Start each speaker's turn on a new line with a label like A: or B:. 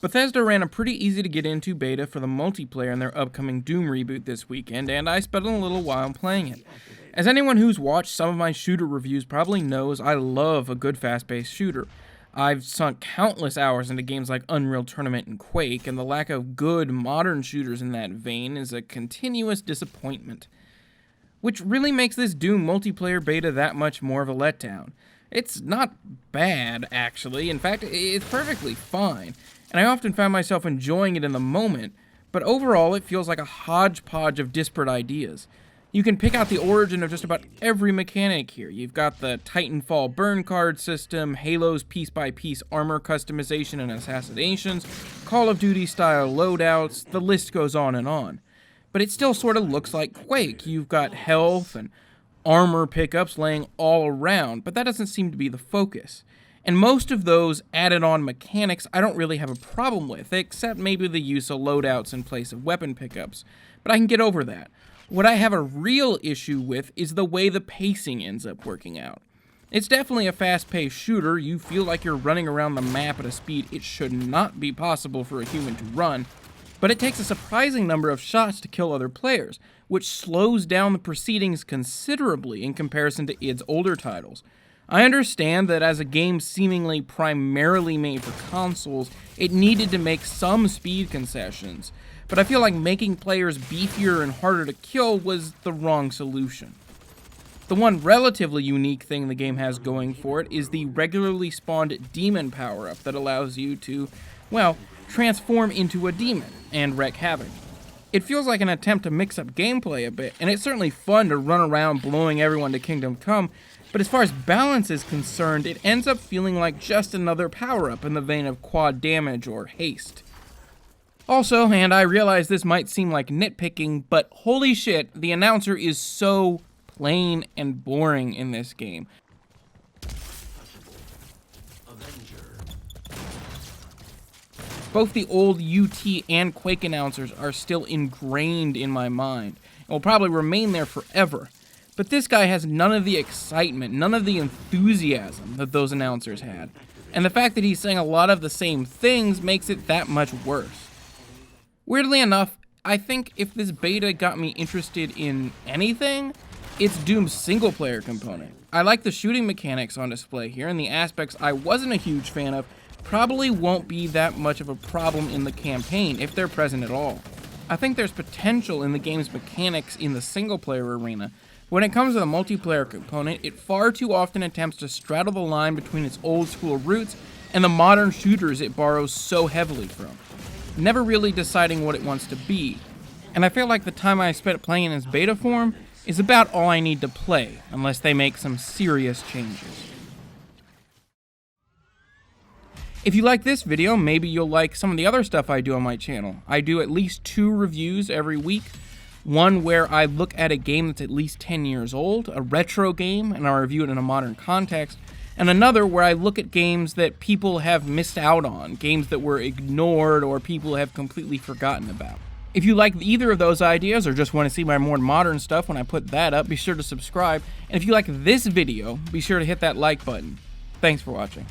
A: Bethesda ran a pretty easy to get into beta for the multiplayer in their upcoming Doom reboot this weekend, and I spent a little while playing it. As anyone who's watched some of my shooter reviews probably knows, I love a good fast-paced shooter. I've sunk countless hours into games like Unreal Tournament and Quake, and the lack of good modern shooters in that vein is a continuous disappointment. Which really makes this Doom multiplayer beta that much more of a letdown. It's not bad, actually. In fact, it's perfectly fine, and I often found myself enjoying it in the moment, but overall it feels like a hodgepodge of disparate ideas. You can pick out the origin of just about every mechanic here. You've got the Titanfall burn card system, Halo's piece-by-piece armor customization and assassinations, Call of Duty style loadouts, the list goes on and on. But it still sort of looks like Quake. You've got health and armor pickups laying all around, but that doesn't seem to be the focus. And most of those added-on mechanics I don't really have a problem with, except maybe the use of loadouts in place of weapon pickups. But I can get over that. What I have a real issue with is the way the pacing ends up working out. It's definitely a fast-paced shooter. You feel like you're running around the map at a speed it should not be possible for a human to run, but it takes a surprising number of shots to kill other players, which slows down the proceedings considerably in comparison to id's older titles. I understand that as a game seemingly primarily made for consoles, it needed to make some speed concessions, but I feel like making players beefier and harder to kill was the wrong solution. The one relatively unique thing the game has going for it is the regularly spawned demon power-up that allows you to, well, transform into a demon and wreak havoc. It feels like an attempt to mix up gameplay a bit, and it's certainly fun to run around blowing everyone to Kingdom Come, but as far as balance is concerned, it ends up feeling like just another power-up in the vein of quad damage or haste. Also, and I realize this might seem like nitpicking, but holy shit, the announcer is so plain and boring in this game. Both the old UT and Quake announcers are still ingrained in my mind, and will probably remain there forever. But this guy has none of the excitement, none of the enthusiasm that those announcers had. And the fact that he's saying a lot of the same things makes it that much worse. Weirdly enough, I think if this beta got me interested in anything, it's Doom's single-player component. I like the shooting mechanics on display here, and the aspects I wasn't a huge fan of probably won't be that much of a problem in the campaign, if they're present at all. I think there's potential in the game's mechanics in the single-player arena. When it comes to the multiplayer component, it far too often attempts to straddle the line between its old-school roots and the modern shooters it borrows so heavily from, never really deciding what it wants to be. And I feel like the time I spent playing in its beta form is about all I need to play, unless they make some serious changes. If you like this video, maybe you'll like some of the other stuff I do on my channel. I do at least 2 reviews every week. One where I look at a game that's at least 10 years old, a retro game, and I review it in a modern context. And another where I look at games that people have missed out on, games that were ignored or people have completely forgotten about. If you like either of those ideas or just want to see my more modern stuff when I put that up, be sure to subscribe. And if you like this video, be sure to hit that like button. Thanks for watching.